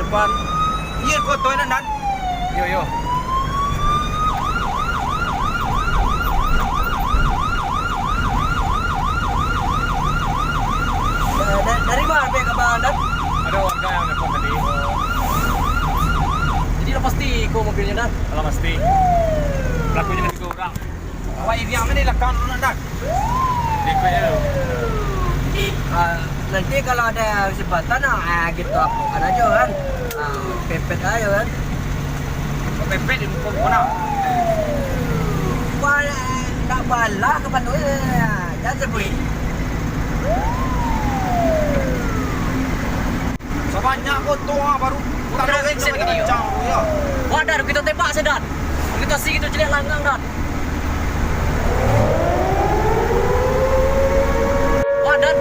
depan. Iya kau tuan nan. Yo. Dari mana pihak abang Dan? Ada warga yang nelfon tadi. Jadi dah pasti kau mobilnya Dan? Kalau pasti. Pelakunya kan 3 orang. Wah ini yang mana lakukan nan? Dekatnya tu. Nanti kalau ada kesempatan gitu apakan aja kan. Pepet aja kan. Kau pepet di muka mana? Wah, tak balah ke Bandung jangan sebut. Sebanyak kau tua baru. Tak ada yang Set gini, yo. ya. Wah, Dan kita tembak sedan. Kita si gitu jelek langgang Dan. Wah, Dan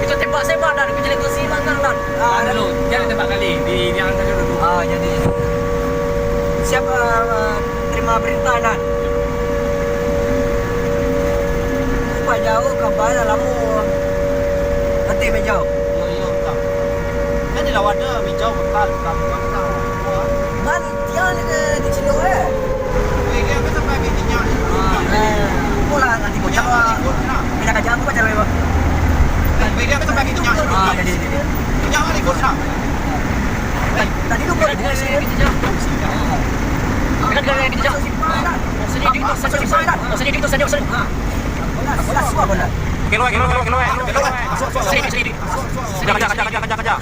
kita tembak sebar Dan. Kita jelek si langgang Dan. Dulu, jangan tembak kali. Di angkat dulu. Jadi siap terima perintah Dan. Upah jauh kabar lama. Nanti menjauh. Yo tak. Kan dia ada mijau bekal kamu tahu. Man, dia di sini Dia kan sampai bijinya. Pulang nanti Punya ikut nak. Kita kerja aku pacar lewa. Dia kan sampai bijinya. Jadi. Punya ikut nak. Tadi lu kau di sini kerja. Kan kerja kerja. Sini dikit, sini. Aku dah suap benar. Kilo. Sini. Kerja. Masyarakat kau. Kerja.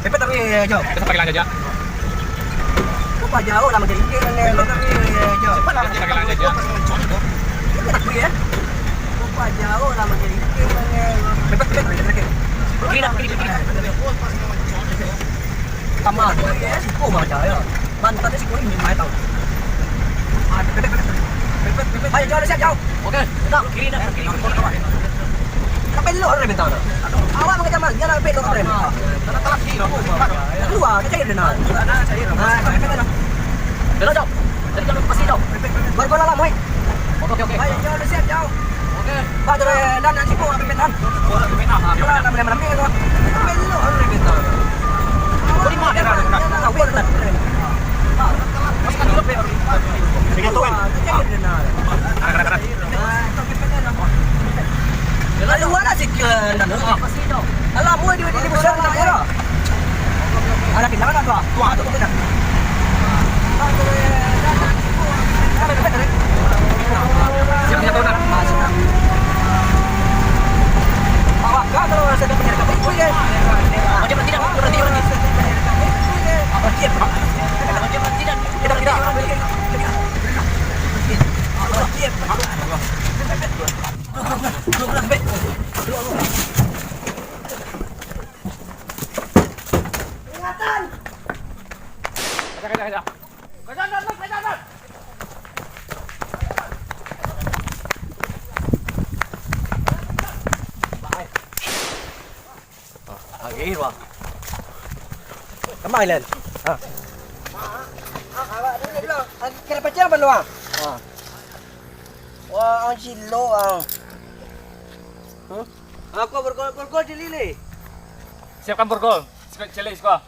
Pepet tapi jauh. Kita sampai jalan saja. Upah jauh lah menjadi tapi jauh. Kita sampai jalan saja. Tak pergi ya. Upah jauh lah menjadi pepet. Kiri. Kamar. Siko macam ya. Bantan dia siko ni mai tahu. Pepet. Baik jauh siap jauh. Okey. Tak kiri. Tak belok orang bentang dah. Awak macam mana? Jangan belok orang. Telah kiri. Keluar ke cair dah. Pepet dah. Belok jauh. Jadi kalau pasti jauh. Baru lah mai. Okey. Baik jauh siap jauh. Okey. Pak tu dan nak siko pepet dan. Kalau nak malam ni tu. Belok orang bentang. Kau di mana dah? Kau belok dah. Masukkan dulu pepet. Cair dah. Lalu mana sikit dan pasti jauh. Alah mu dia besar nak ya. Ada kita mana tua? Tua tu kita. Siap kita tahu nak. Awak kalau sedang menyerang itu ya. Macam tidak berhenti. Apa dia? Macam tidak. Tidak. Ingatan. Kerja. Kerja. Agir wah. Kemai len. Kira pacar apa lu ah? Wah, ang silo ang. Aku bergol dilili. Siapkan borgol. Celik sekolah.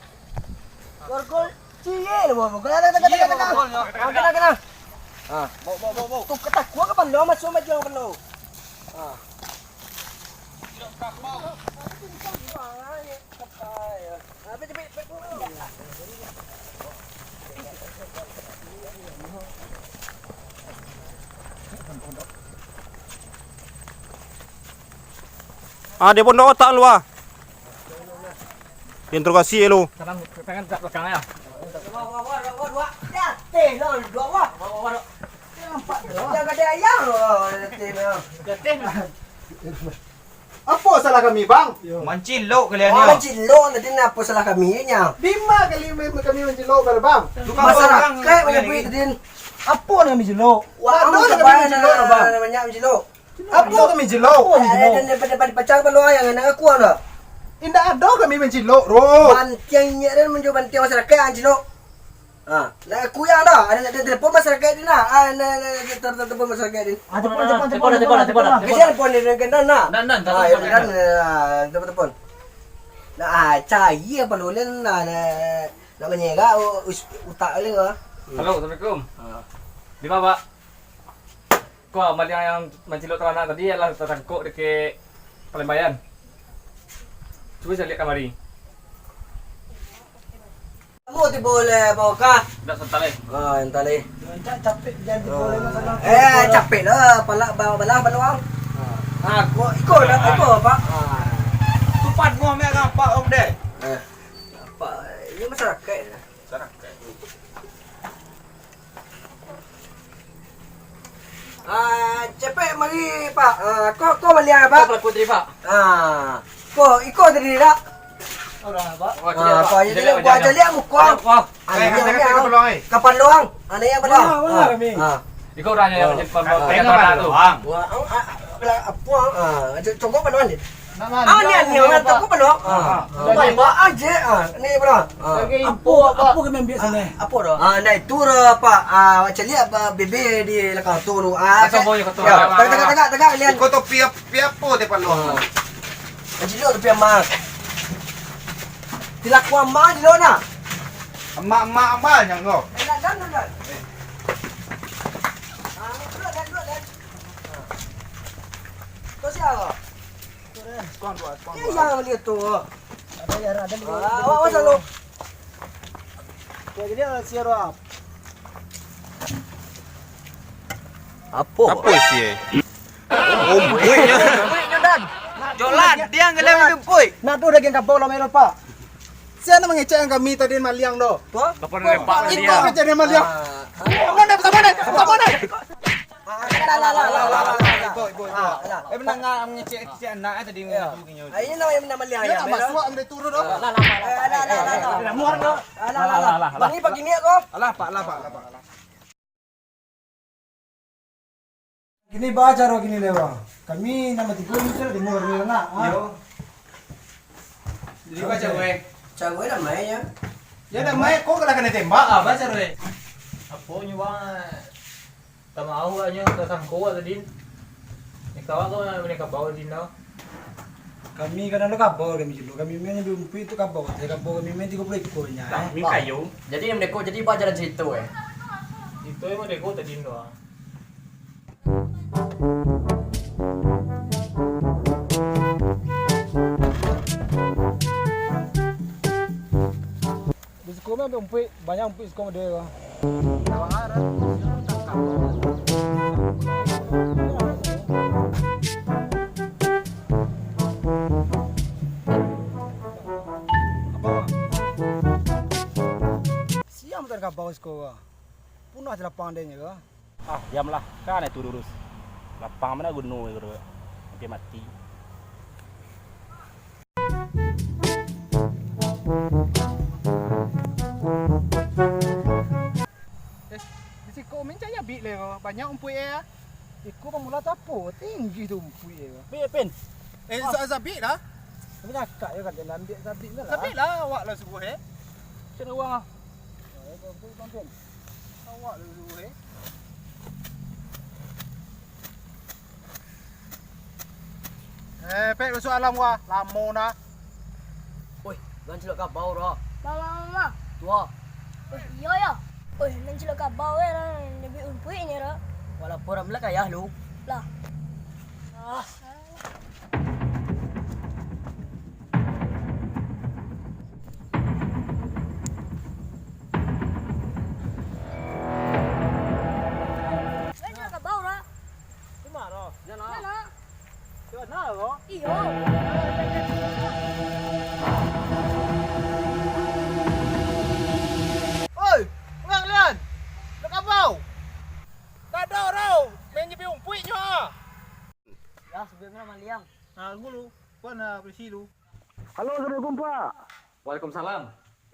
Bergol ciye lu mau. Kena. Mau. Tu ketak gua kapan lu masuk maju kapan lu? Dia pun dah otak lu ah. Interogasi lu. Sekarang pengen tak belakang ya. Wah. Teh lo dua wah. Nampak jangan ada ayam lo. Teh. Apa salah kami bang? Mancilok kalian Oh, ni. cilok tadi apa salah kami nya? 5 kali kami mencilok kalau bang. Masyarakat menyebut tadi Apa kami cilok? wah Mana kamu kami sebayang cilok, Bang? namanya cilok. Apa kami cilok? Dan daripada pacang kalau yang nak aku ada. Indah ada kami mencilok, bro. Bantiangnya dan menjual bantiang masyarakat yang cilok. Nah, kuyang dah. Ada telefon masyarakat ni nak. Telefon masyarakat ni. Telepon. Kasi telefon ni dengan nak. Dan. Telefon. Nah, cahaya panulan nak menyega utak ni ah. Halo, Assalamualaikum. Di mana, Pak? Kau amal yang mencilok ternak tadi adalah tertangkuk dekat Palembayan. Cuba saya lihat kamari. Kamu tu boleh bawa kah? Tak sental eh. Yang tali. Capek jangan boleh masalah. Capek lah. Balah baluang. Ikut dah. Ikut Pak. Tupat gua me apa om deh. Apa? Ini masyarakat. Cepet mari Pak. Kau melihat Pak? Kau pelaku tadi, Pak. Kau ikut tadi tak? Oh, Kau aja lihat muka. Kapan luang? Ada yang belah. Ikut orangnya yang menyimpan Tengok ternak tu. Apa? Cukup pada mana? Ni orang tu apa nak? Baik aja. Ni belah. Apa kami ambil sana? Apa dah? Naik tur Pak. Macam lihat bebe di lekang tu. Macam boy kau tu. Tegak lihat. Kau tu pia po de palo. Jilo tu mak. Tilak ku mak jilo na. Emak abal yang kau. Dan. Kau siapa? Skon. Ini yang dia tu. Ada. Awak selalu. Jadi dia siapa? Apa? sih? Umpunya. Jolan, dia ngelem umpuy. Nak tu dah geng kapau lah melo Pak. Siapa nak mengecek yang kami tadi maliang do? Lepas ni Pak Itu dia. kerja dia maliang. Mana? Menang ngecek anak tadi Ini nama maliang Dia ya. nak masuk ambil turun do. Muar kau. Bang ni pagi ni kau. Alah pak. Gini baca ro gini lewa. Kami nama 3 meter di luar ni nak. Jadi baca gue. Cago dah main ya. Ya dah mai kau kena tembak baca gue. Apa nyo ba? Tamahu aja tasangko tadi. Ikaw ako na minakabaw din daw. Kami kan ada kapau kami jilo. Kami main di umpi itu kapau. Tapi kapau kami main 30 ekornya. Ni kayu. Jadi yang mereka jadi apa jalan situ Ito yung deko tadi do. Di sekolah ada umpi, banyak umpi sekolah dia. Siam tak kapau sekolah. Punah je lapang dia ke? Diamlah. Kan itu lurus. Lapang mana gunung itu. Sampai mati. Di sekolah mencanya bik le banyak umpi ya. Ikut pemula tapo, tinggi tu umpi ya. Pin. Zabit dah. Kami cakap ya kan dia ambil sabit lah. Zabit lah awak lah suruh Cina uang ah. Awak lah suruh pek masuk alam gua. Lama dah. Oi, gan celok kapau dah. Mama. Tua. Iya ya. Oi, nan celok kabau ya, nabi umpui ni ra. Walaupun orang belakang ya lu. Lah. Nan celok kabau ra. Mana? Mana? Mana lo? Iyo. Oi, ulang lian. Nak kapau. Tak ada rau. Main jepi umpuy nyo Ya, sebelumnya maliang. gulu. Puan na presi lu. Halo, Assalamualaikum Pak. Waalaikumsalam.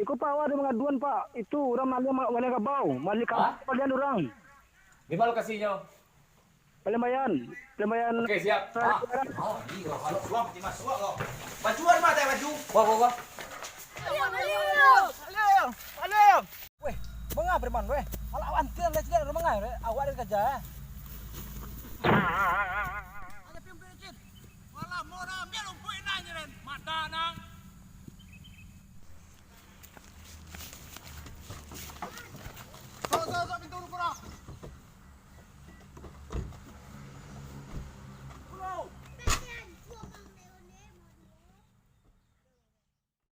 Ikut Pak ada pengaduan Pak. Itu orang maliang kapau. Maliang orang. Di mana lokasinya? Palembayan. Okey, siap. Suam ti masuk kau. Bajuan mah tak baju. Wah. Alayang. Weh, Tuan gue. Ala awan tian le cik remangai re. Awak ada kerja. Ada pimpin cik. Wala mau na ambil umpuin nanya ren. Mata na.